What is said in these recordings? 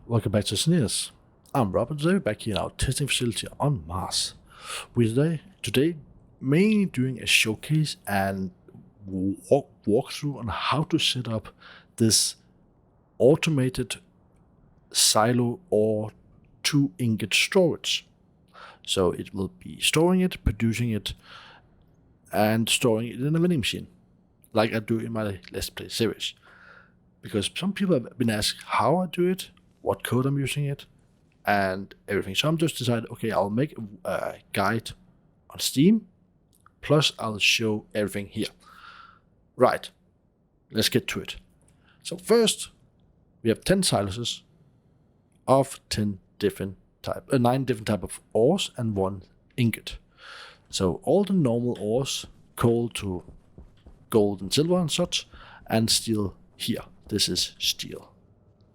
Welcome back to Stationeers. I'm Robert. Today we're back here in our testing facility on Mars. We're today mainly doing a showcase and walkthrough on how to set up this automated silo or 2 ingot storage. So it will be storing it, producing it, and storing it in a vending machine, like I do in my Let's Play series. Because some people have been asked how I do it, what code I'm using it, and everything. So I'm just decided, okay, I'll make a guide on Steam, plus I'll show everything here. Right, let's get to it. So first, we have 10 silos of 9 different type of ores and 1 ingot. So all the normal ores, coal to gold and silver and such, and steel here. This is steel,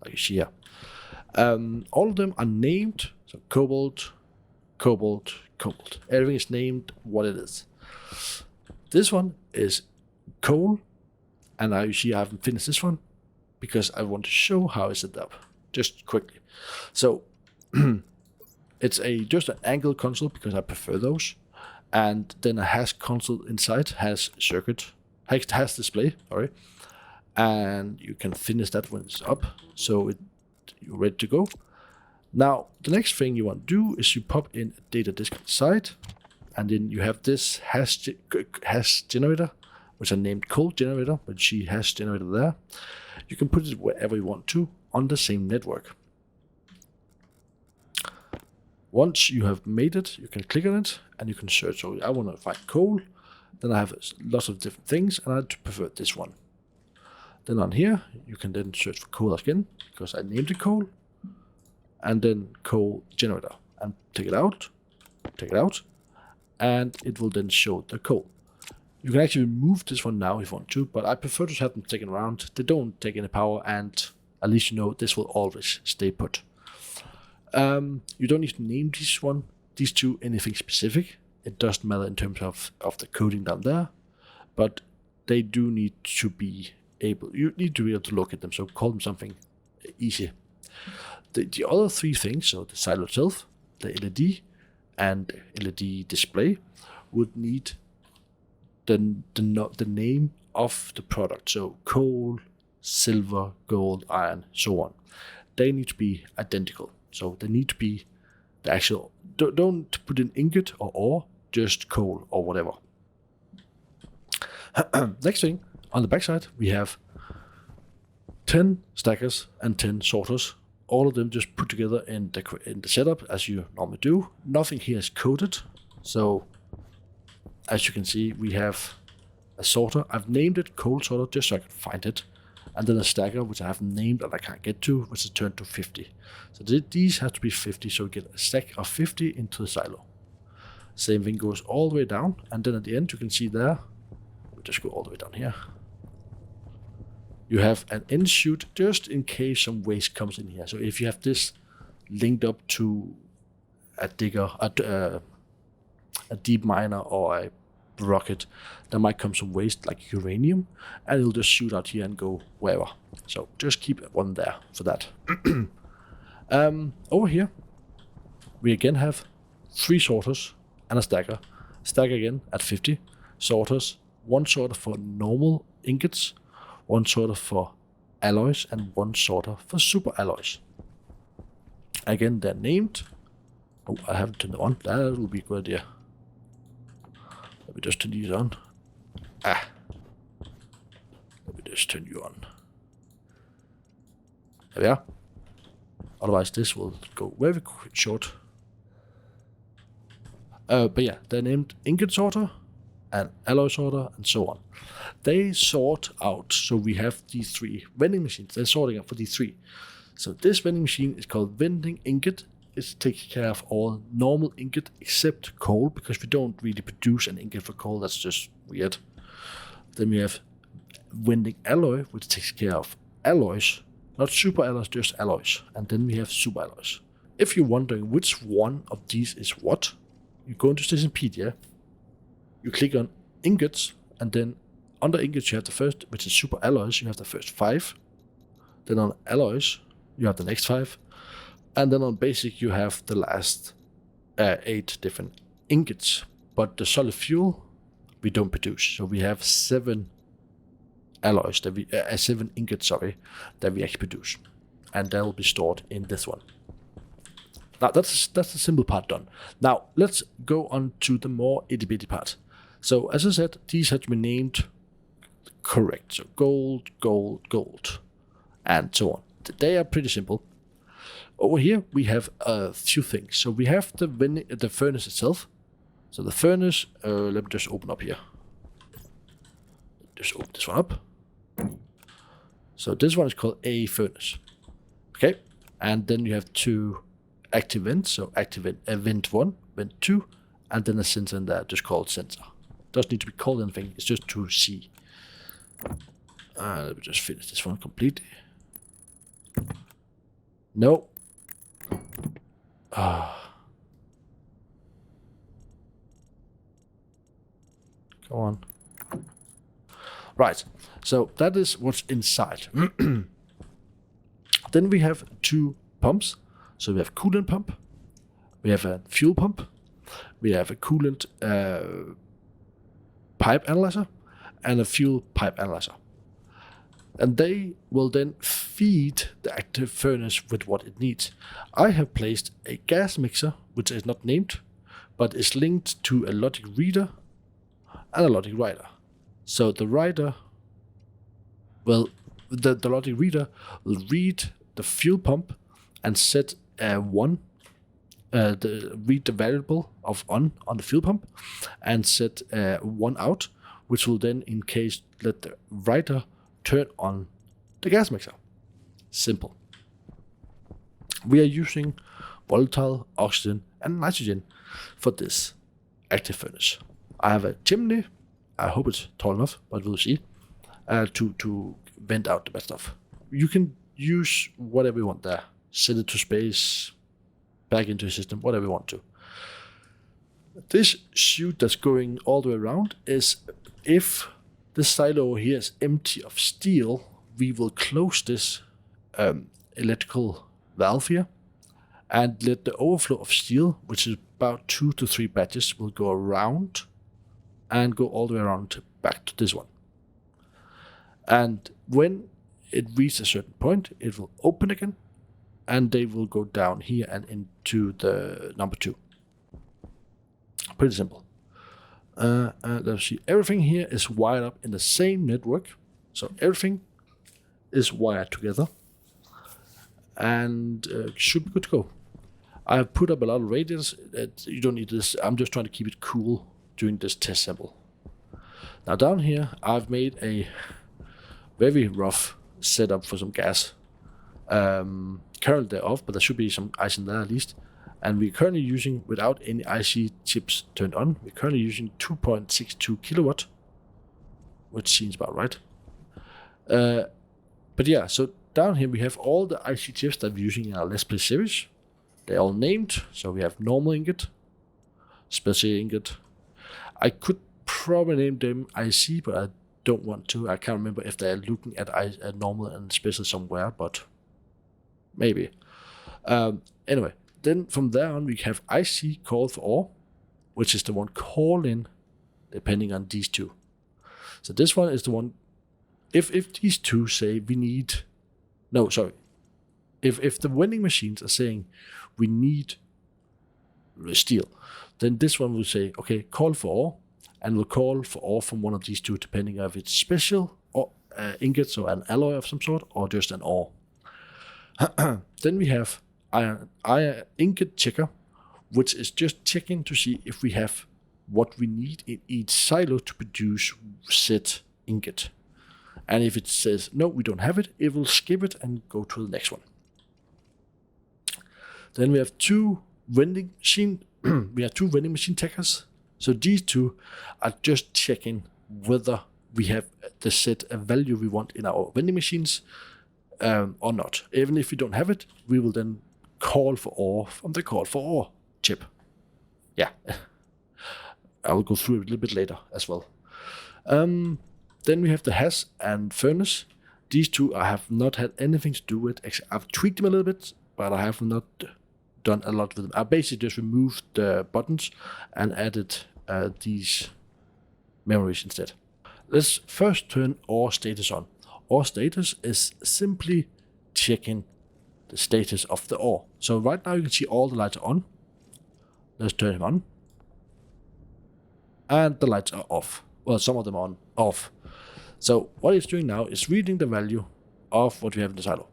like you see here. All of them are named, so cobalt, cobalt, cobalt. Everything is named what it is. This one is coal, and you see I haven't finished this one because I want to show how it's set up, just quickly. So it's just an angle console because I prefer those, and then a hash console inside has display, sorry, and you can finish that when it's up, so you're ready to go. Now, the next thing you want to do is you pop in a data disk inside, and then you have this hash generator, which I named coal generator, but she hash generator there. You can put it wherever you want to on the same network. Once you have made it, you can click on it and you can search. So I want to find coal, then I have lots of different things, and I prefer this one. Then on here, you can then search for coal again, because I named it coal, and then coal generator, and take it out, and it will then show the coal. You can actually remove this one now if you want to, but I prefer to have them taken around. They don't take any power, and at least you know this will always stay put. You don't need to name these two anything specific. It doesn't matter in terms of the coding down there, but they do need to be you need to be able to look at them, so call them something easy. The other 3 things, so the silo itself, the LED, and LED display, would need the name of the product, so coal, silver, gold, iron, so on. They need to be identical, so they need to be the actual. Don't put in ingot or ore, just coal or whatever. Next thing, on the backside, we have 10 stackers and 10 sorters. All of them just put together in the setup as you normally do. Nothing here is coded. So, as you can see, we have a sorter. I've named it coal sorter just so I can find it. And then a stacker, which I haven't named and I can't get to, which is turned to 50. So these have to be 50, so we get a stack of 50 into the silo. Same thing goes all the way down. And then at the end, you can see there, we'll just go all the way down here. You have an end chute just in case some waste comes in here. So if you have this linked up to a digger, a deep miner or a rocket, there might come some waste like uranium, and it'll just shoot out here and go wherever. So just keep one there for that. Over here, we again have 3 sorters and a stacker. Stacker again at 50. Sorters, 1 sorter for normal ingots, 1 sorter for alloys, and 1 sorter for super alloys. Again, they're named. Oh, I haven't turned it on. That will be a good idea. Let me just turn these on. Let me just turn you on. There we are. Otherwise, this will go very short. But yeah, they're named ingot sorter and alloy sorter and so on. They sort out, so we have these 3 vending machines. They're sorting out for these 3. So this vending machine is called vending ingot. It takes care of all normal ingot except coal, because we don't really produce an ingot for coal. That's just weird. Then we have vending alloy, which takes care of alloys, not super alloys, just alloys. And then we have super alloys. If you're wondering which one of these is what, you go into Stationpedia, you click on ingots, and then under ingots you have the first, which is super alloys, you have the first 5. Then on alloys, you have the next 5. And then on basic, you have the last 8 different ingots. But the solid fuel, we don't produce. So we have 7 alloys, 7 ingots, that we actually produce. And that will be stored in this one. Now, that's the simple part done. Now, let's go on to the more itty-bitty part. So, as I said, these have been named correct. So, gold, gold, gold, and so on. They are pretty simple. Over here, we have a few things. So, we have the furnace itself. So, the furnace, let me just open up here. Just open this one up. So, this one is called a furnace. Okay, and then you have 2 active vents, so active vent 1, vent 2, and then a sensor in there just called sensor. Doesn't need to be called anything, it's just to see. Let me just finish this one completely. No. Come on. Right, so that is what's inside. Then we have 2 pumps. So we have coolant pump, we have a fuel pump, we have a coolant pipe analyzer, and a fuel pipe analyzer. And they will then feed the active furnace with what it needs. I have placed a gas mixer, which is not named, but is linked to a logic reader and a logic writer. So the writer will, the logic reader will read the fuel pump and set read the variable of on the fuel pump and set 1 out, which will then in case let the writer turn on the gas mixer. Simple. We are using volatile oxygen and nitrogen for this active furnace. I have a chimney, I hope it's tall enough, but we'll see, to vent out the bad stuff. You can use whatever you want there. Send it to space, back into the system, whatever you want to. This chute that's going all the way around is, if this silo over here is empty of steel, we will close this electrical valve here and let the overflow of steel, which is about 2 to 3 batches, will go around and go all the way around back to this one. And when it reaches a certain point, it will open again, and they will go down here and into the number 2. Pretty simple. Let's see. Everything here is wired up in the same network, so everything is wired together, and should be good to go. I have put up a lot of radiators. You don't need this. I'm just trying to keep it cool during this test sample. Now down here, I've made a very rough setup for some gas. Currently they're off, but there should be some ice in there at least. And we're currently using, without any IC chips turned on, we're currently using 2.62 kilowatt, which seems about right. But yeah, so down here we have all the IC chips that we're using in our Let's Play series. They're all named, so we have normal ingot, special ingot. I could probably name them IC, but I don't want to. I can't remember if they're looking at normal and special somewhere, but maybe. Anyway, then from there on we have IC call for ore, which is the one call in depending on these 2. So this one is the one, if these 2 say we need, no, sorry. If the vending machines are saying we need steel, then this one will say, okay, call for ore, and will call for ore from one of these 2, depending on if it's special or ingots or an alloy of some sort, or just an ore. Then we have iron ingot checker, which is just checking to see if we have what we need in each silo to produce said ingot. And if it says no, we don't have it, it will skip it and go to the next one. Then we have 2 vending machine. We have 2 vending machine checkers. So these 2 are just checking whether we have the set value we want in our vending machines or not. Even if we don't have it, we will then call for ore from the call for ore chip. Yeah, I will go through it a little bit later as well. Then we have the HAS and furnace. These 2 I have not had anything to do with. I've tweaked them a little bit, but I have not done a lot with them. I basically just removed the buttons and added these memories instead. Let's first turn OR status on. OR status is simply checking the status of the OR. So right now you can see all the lights are on. Let's turn them on. And the lights are off. Well, some of them are on, off. So what it's doing now is reading the value of what we have in the silo.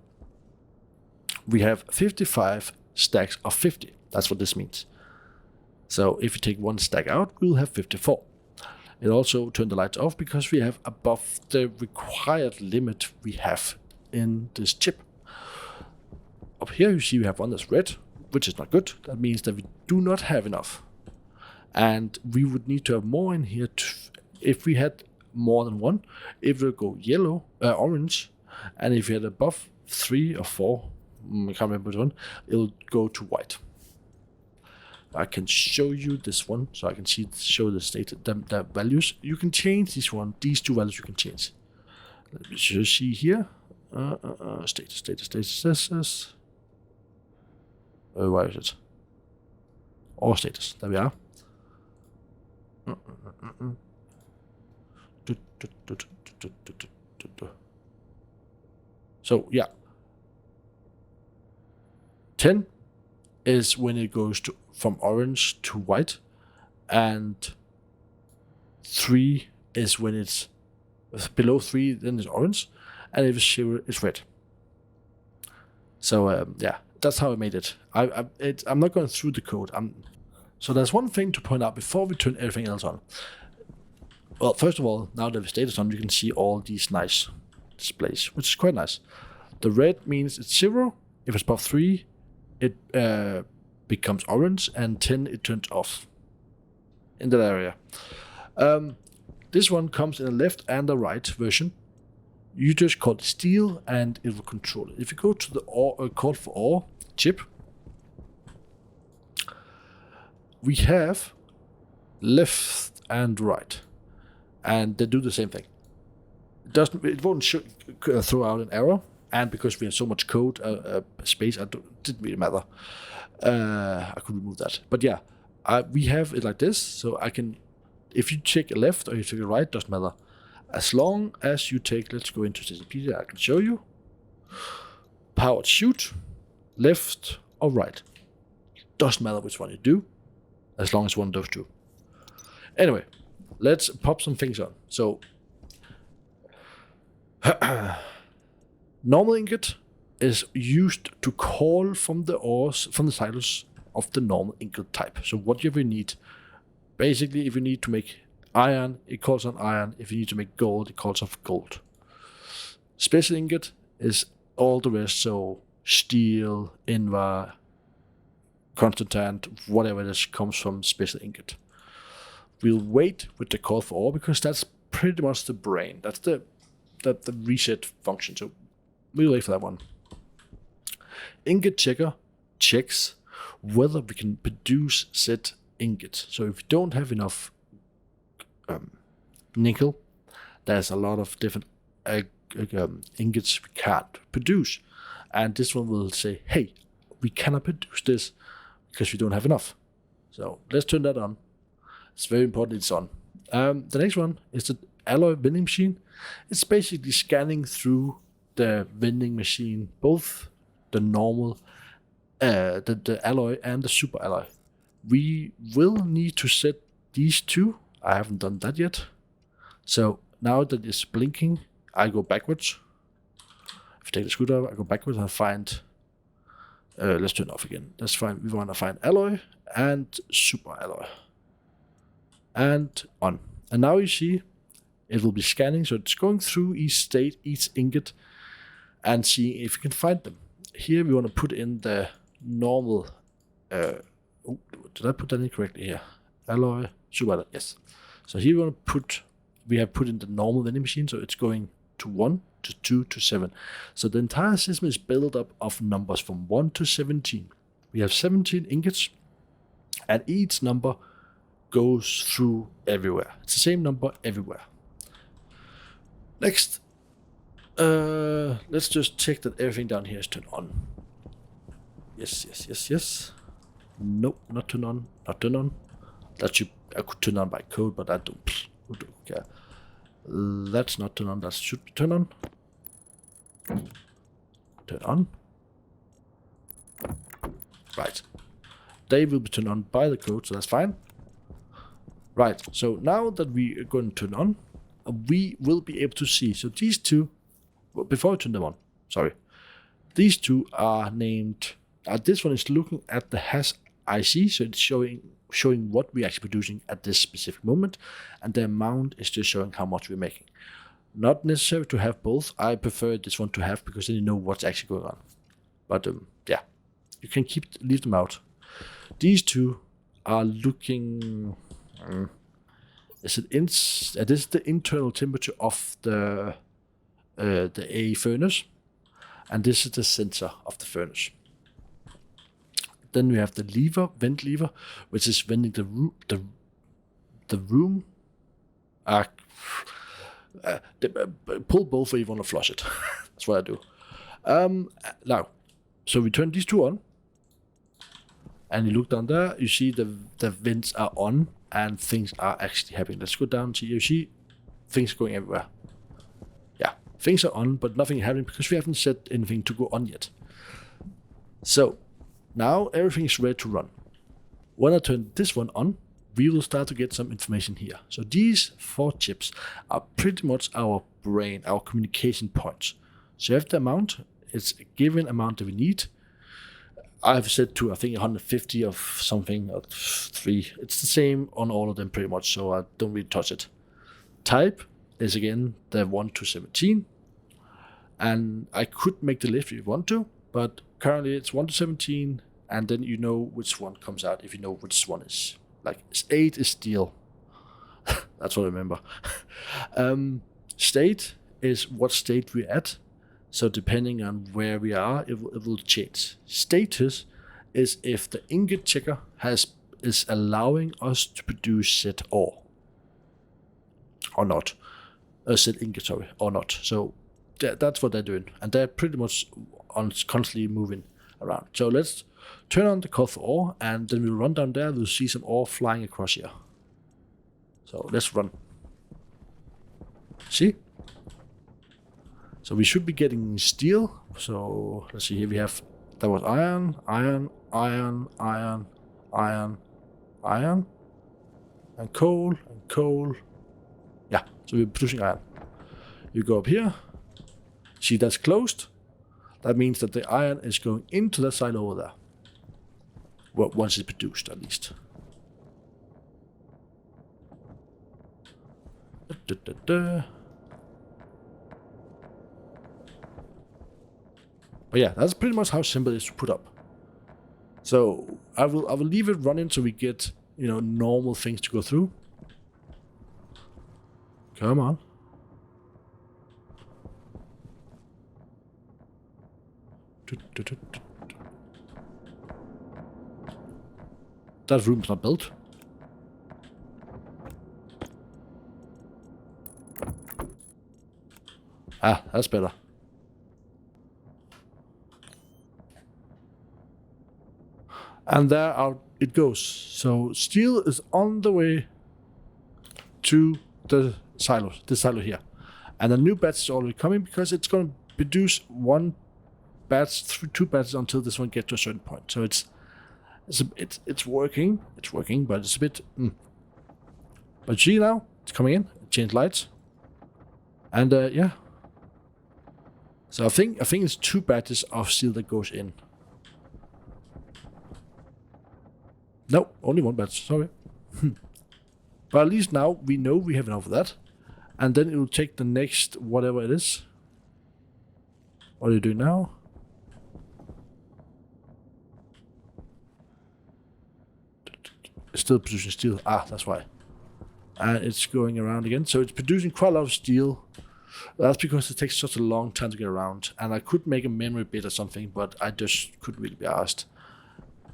We have 55 stacks of 50. That's what this means. So if you take one stack out, we'll have 54. It also turned the lights off because we have above the required limit we have in this chip. Up here you see we have one that's red, which is not good. That means that we do not have enough. And we would need to have more in here. If we had more than one, it will go yellow, orange. And if we had above 3 or 4, I can't remember which one, it'll go to white. I can show you this one, so I can show the state, the values. You can change these two values you can change. Let me just see here. Status. Where is it? Or status. There we are. So yeah, 10 is when it goes from orange to white, and 3 is when it's below 3, then it's orange, and if it's 0, it's red. So yeah, that's how I made it. I'm not going through the code. So there's one thing to point out before we turn everything else on. Well, first of all, now that the status on, you can see all these nice displays, which is quite nice. The red means it's 0. If it's above 3, it becomes orange, and 10 it turns off in that area. This one comes in the left and the right version. You just call it steel and it will control it. If you go to the call for OR chip, we have left and right, and they do the same thing. It won't throw out an error, and because we have so much code space, it didn't really matter. I could remove that, but yeah, we have it like this. So I can, if you take a left or you take a right, doesn't matter. As long as you take, let's go into Stationeers, I can show you. Powered shoot, left or right. Doesn't matter which one you do, as long as one of those two. Anyway, let's pop some things on. So, normal ingot is used to call from the ORs, from the silos of the normal ingot type. So whatever you need, basically if you need to make iron, it calls on iron. If you need to make gold, it calls off gold. Special ingot is all the rest, so steel, invar, constantant, whatever this comes from special ingot. We'll wait with the call for OR because that's pretty much the brain. That's the reset function. So we'll wait for that one. Ingot checker checks whether we can produce said ingot. So if we don't have enough nickel, there's a lot of different ingots we can't produce, and this one will say, hey, we cannot produce this because we don't have enough. So let's turn that on. It's very important it's on. The next one is the alloy vending machine. It's basically scanning through the vending machine, both the normal the alloy and the super alloy. We will need to set these two. I haven't done that yet. So now that it's blinking, I go backwards. If you take the screwdriver, I go backwards and find, let's turn it off again. That's fine. We want to find alloy and super alloy. And on. And now you see it will be scanning. So it's going through each state, each ingot, and seeing if you can find them. Here we want to put in the normal, did I put that in correctly here? Alloy, super alloy, yes. So here we have put in the normal vending machine, so it's going to 1, to 2, to 7. So the entire system is built up of numbers from 1 to 17. We have 17 ingots, and each number goes through everywhere. It's the same number everywhere. Next, let's just check that everything down here is turned on. Yes. Nope, not turn on. Not turn on. That should, I could turn on by code, but I don't care. That's not turn on. That should be turn on. Turn on. Right. They will be turned on by the code, so that's fine. Right. So now that we are going to turn on, we will be able to see. So these two, well, before I turn them on, sorry, these two are named. This one is looking at the hash IC, so it's showing what we're actually producing at this specific moment, and the amount is just showing how much we're making. Not necessary to have both. I prefer this one to have because then you know what's actually going on. But yeah, you can leave them out. These two are looking. This is the internal temperature of the A furnace, and this is the sensor of the furnace. Then we have the vent lever, which is venting the room. Pull both if you want to flush it. That's what I do. Now, so we turn these two on, and you look down there. You see the vents are on, and things are actually happening. Let's go down to you see things going everywhere. Yeah, things are on, but nothing happening because we haven't set anything to go on yet. So now everything is ready to run. When I turn this one on, we will start to get some information here. So these 4 chips are pretty much our brain, our communication points. So you have the amount, it's a given amount that we need. I've set to, I think, 150 of something, or 3. It's the same on all of them pretty much, so I don't really touch it. Type is again the 1 to 17. And I could make the list if you want to, but currently it's 1 to 17, and then you know which one comes out if you know which one is. Like 8 is steel. That's what I remember. State is what state we're at. So depending on where we are, it will change. Status is if the ingot checker is allowing us to produce set ore or not. Set ingot, sorry, or not. So that's what they're doing, and they're pretty much constantly moving around. So let's turn on the code for ore, and then we'll run down there. We'll see some ore flying across here. So let's run. See? So we should be getting steel. So let's see, here we have, that was iron, and coal. Yeah, so we're producing iron. You go up here, see that's closed. That means that the iron is going into that side over there. Well, once it's produced, at least. But yeah, that's pretty much how simple it is to put up. So I will leave it running so we get, normal things to go through. Come on. That room's not built. Ah, that's better. And there out it goes. So steel is on the way to the silo, this silo here. And a new batch is already coming because it's going to produce 1 batch through 2 batches until this one gets to a certain point. So it's working. It's working, but it's a bit. But see now, it's coming in. Change lights. And yeah. So I think it's 2 batches of steel that goes in. No, only 1 batch, sorry. But at least now we know we have enough of that. And then it will take the next whatever it is. What are you doing now? It's still producing steel. Ah, that's why. And it's going around again. So it's producing quite a lot of steel. That's because it takes such a long time to get around. And I could make a memory bit or something, but I just couldn't really be asked.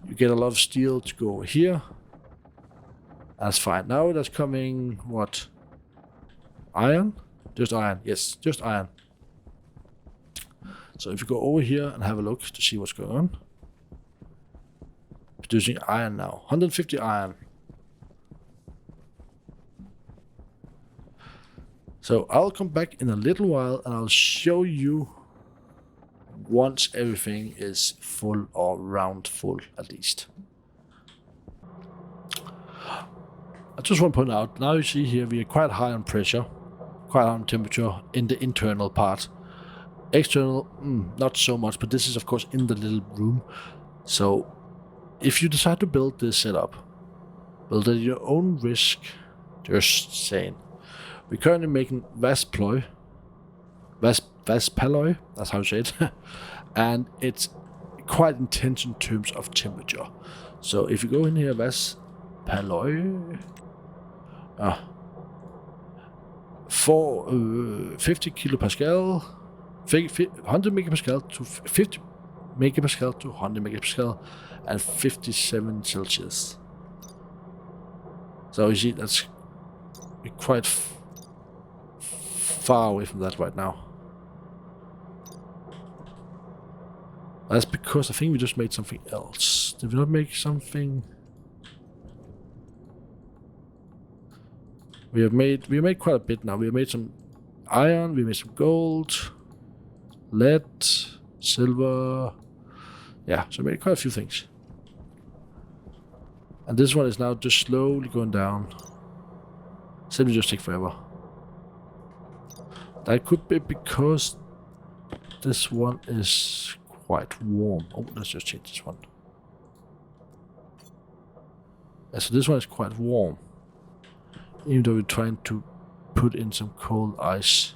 You get a lot of steel to go over here. That's fine. Now that's coming, what? Iron? Just iron. Yes, just iron. So if you go over here and have a look to see what's going on. Producing iron now. 150 iron. So I'll come back in a little while and I'll show you once everything is full or round full at least. I just want to point out, now you see here we are quite high on pressure, quite high on temperature in the internal part. External, not so much, but this is of course in the little room. So if you decide to build this setup, build at your own risk. Just saying. We're currently making Vaspalloy, that's how you say it, and it's quite intense in terms of temperature. So if you go in here, Vaspalloy, for 50 kilopascal, 100 megapascal to 50 megapascal to 100 megapascal, and 57 Celsius. So you see, that's quite far away from that right now. That's because I think we just made something else. Did we not make something? We made quite a bit now. We made some iron, we made some gold, lead, silver. Yeah, so we made quite a few things. And this one is now just slowly going down. Simply just take forever. That could be because this one is quite warm. Oh, let's just change this one. Yeah, so this one is quite warm. Even though we're trying to put in some cold ice.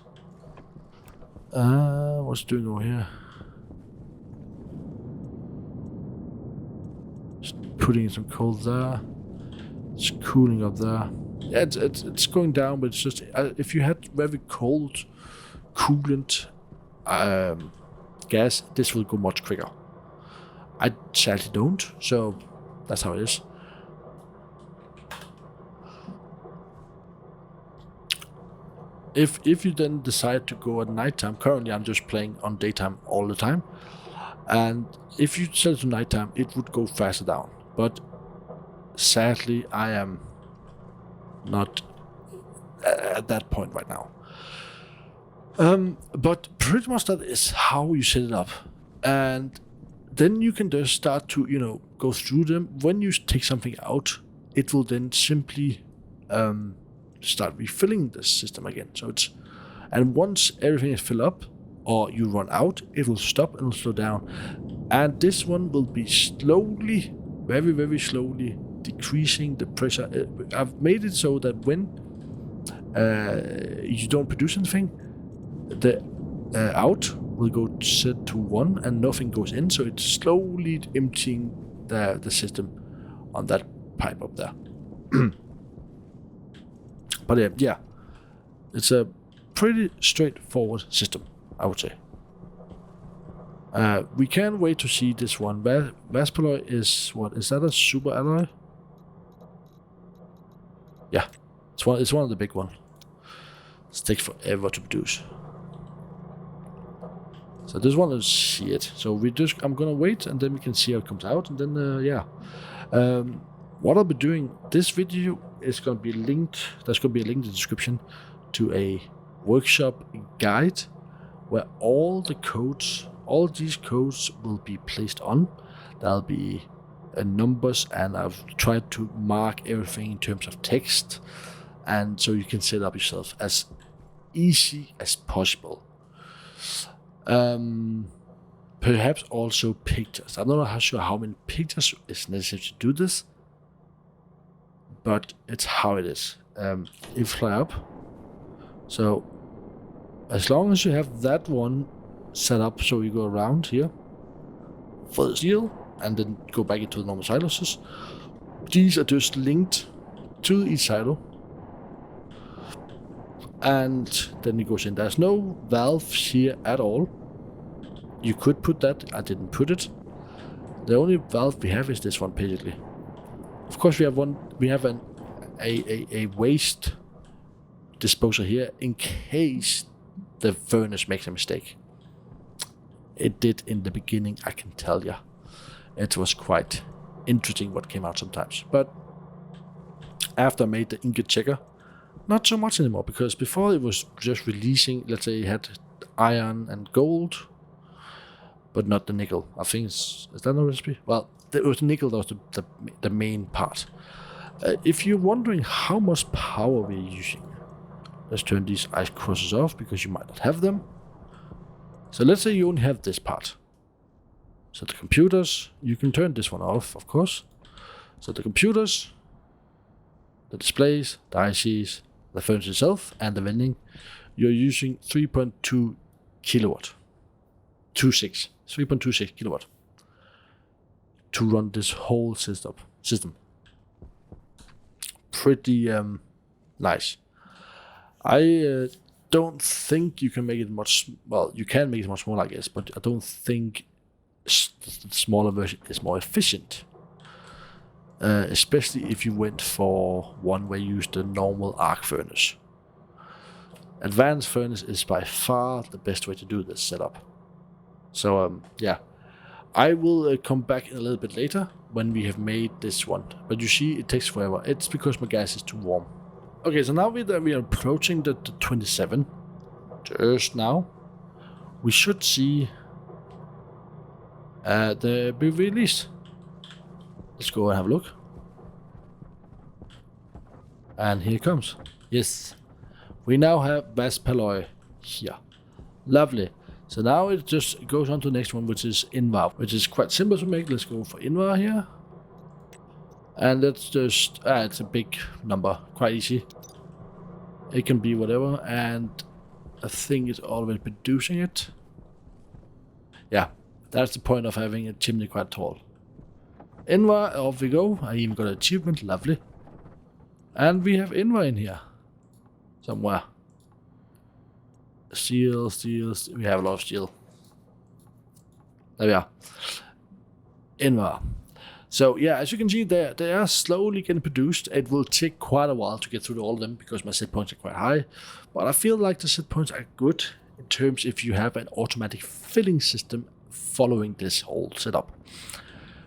What's it doing over here? Just putting in some cold there. It's cooling up there. Yeah, it's going down, but it's just if you had very cold coolant gas, this will go much quicker. I sadly don't, so that's how it is. If you then decide to go at nighttime, currently I'm just playing on daytime all the time, and if you set it to nighttime, it would go faster down. But sadly, I am not at that point right now. But pretty much that is how you set it up, and then you can just start to go through them. When you take something out, it will then simply start refilling the system again. So and once everything is filled up or you run out, it will stop and will slow down, and this one will be slowly, very very slowly decreasing the pressure. I've made it so that when you don't produce anything, the out will go set to 1 and nothing goes in, so it's slowly emptying the system on that pipe up there. But yeah, it's a pretty straightforward system, I would say. We can't wait to see this one. Vaspalloy is what? Is that a super alloy? Yeah, it's one of the big ones. It takes forever to produce. So this one is see it. So I'm gonna wait and then we can see how it comes out, and then yeah. What I'll be doing, this video is gonna be linked. There's gonna be a link in the description to a workshop guide where all these codes will be placed on. There'll be numbers, and I've tried to mark everything in terms of text, and so you can set up yourself as easy as possible. Perhaps also pictures. I'm not sure how many pictures is necessary to do this, but it's how it is. You fly up. So as long as you have that one set up, so you go around here for the steel and then go back into the normal silos. These are just linked to each silo, and then it goes in. There's no valves here at all. You could put that, I didn't put it. The only valve we have is this one, basically. Of course, we have a waste disposer here in case the furnace makes a mistake. It did in the beginning, I can tell you. It was quite interesting what came out sometimes. But after I made the ingot checker, not so much anymore, because before it was just releasing, let's say it had iron and gold, but not the nickel. I think is that no recipe? Well, it was nickel that was the main part. If you're wondering how much power we're using, let's turn these ice crosses off because you might not have them. So let's say you only have this part. So the computers, you can turn this one off, of course. So the computers, the displays, the ICs, the furnace itself, and the vending, you're using 3.2 kilowatt. 3.26 kilowatt to run this whole system. Pretty nice. I don't think you can make it much. Well, you can make it much more, I guess, but I don't think the smaller version is more efficient. Especially if you went for one where you used the normal arc furnace. Advanced furnace is by far the best way to do this setup. So yeah, I will come back in a little bit later when we have made this one. But you see, it takes forever. It's because my gas is too warm. Okay, so now we are approaching the 27. Just now, we should see the be released. Let's go and have a look. And here it comes. Yes, we now have Vaspaloi here. Lovely. So now it just goes on to the next one, which is Invar, which is quite simple to make. Let's go for Invar here. And that's just, it's a big number, quite easy. It can be whatever, and I think it's always producing it. Yeah, that's the point of having a chimney quite tall. Invar, off we go. I even got an achievement, lovely. And we have Invar in here. Somewhere. Steel, we have a lot of steel. There we are. Invar. So yeah, as you can see, they are slowly getting produced. It will take quite a while to get through all of them because my set points are quite high. But I feel like the set points are good in terms if you have an automatic filling system following this whole setup,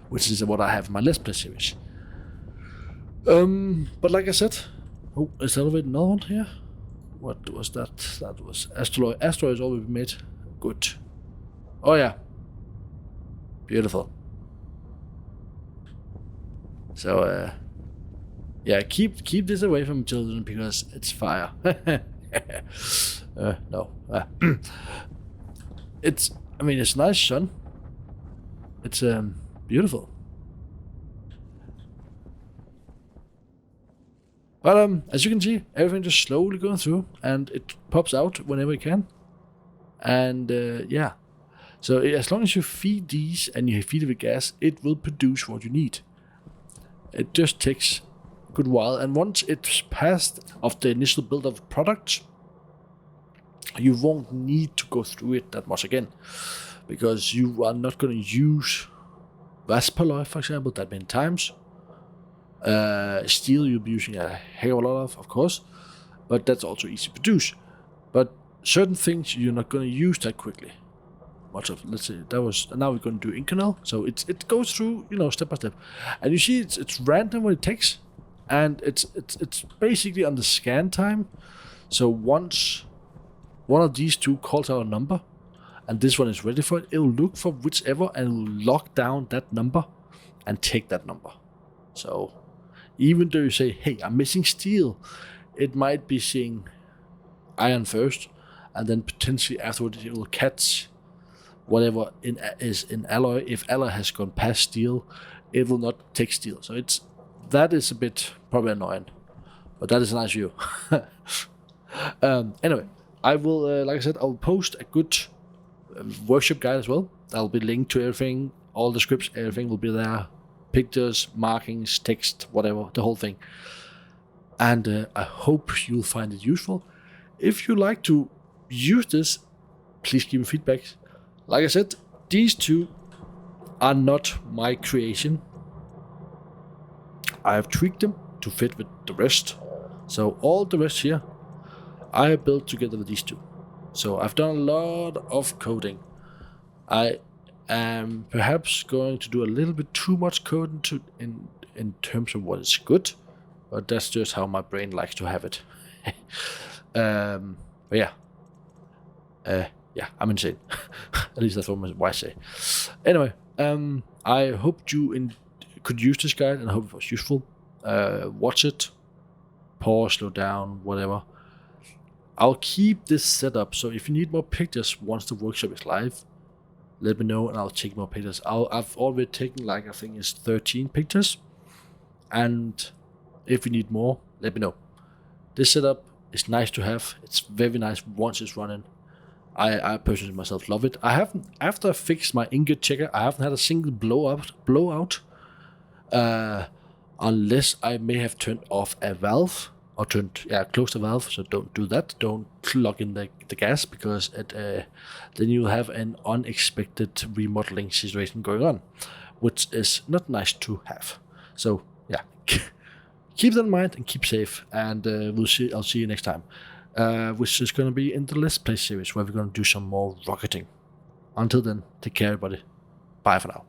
which is what I have in my Let's Play series. But like I said, oh, is there another one here? What was that? That was Asteroid. Asteroid is already made. Good. Oh yeah. Beautiful. So yeah, keep this away from children because it's fire. No. It's a nice sun. It's beautiful. But as you can see, everything just slowly going through, and it pops out whenever it can. And yeah, so as long as you feed these and you feed it with gas, it will produce what you need. It just takes a good while, and once it's past of the initial build of the product, you won't need to go through it that much again, because you are not going to use Vaspaloi, for example, that many times. Steel you'll be using a heck of a lot of course, but that's also easy to produce. But certain things you're not going to use that quickly. Much of, let's say, that was, and now we're going to do Inconel, so it goes through, step by step, and you see it's random what it takes, and it's basically on the scan time. So once one of these two calls out a number, and this one is ready for it, it will look for whichever and will lock down that number and take that number. So even though you say, hey, I'm missing steel, it might be seeing iron first, and then potentially afterwards it will catch whatever is in alloy. If alloy has gone past steel, it will not take steel. So that is a bit probably annoying, but that is a nice view. Anyway, I will, like I said, I'll post a good workshop guide as well. I'll be linked to everything, all the scripts, everything will be there. Pictures, markings, text, whatever, the whole thing. And I hope you'll find it useful. If you like to use this, please give me feedback. Like I said, these two are not my creation. I have tweaked them to fit with the rest. So all the rest here, I have built together with these two. So I've done a lot of coding. Perhaps going to do a little bit too much code in terms of what is good, but that's just how my brain likes to have it. But yeah. Yeah, I'm insane. At least that's what I say. Anyway, I hope you could use this guide, and I hope it was useful. Watch it, pause, slow down, whatever. I'll keep this set up, so if you need more pictures once the workshop is live, let me know and I'll take more pictures. I've already taken, like, I think it's 13 pictures, and if you need more, let me know. This setup is nice to have. It's very nice once it's running. I personally myself love it. I haven't, after I fixed my Ingot checker, I haven't had a single blowout, unless I may have turned off a valve or closed the valve. So don't do that. Don't plug in the gas, because then you'll have an unexpected remodeling situation going on, which is not nice to have. So yeah, keep that in mind and keep safe. And I'll see you next time. Which is going to be in the Let's Play series, where we're going to do some more rocketing. Until then, take care, everybody. Bye for now.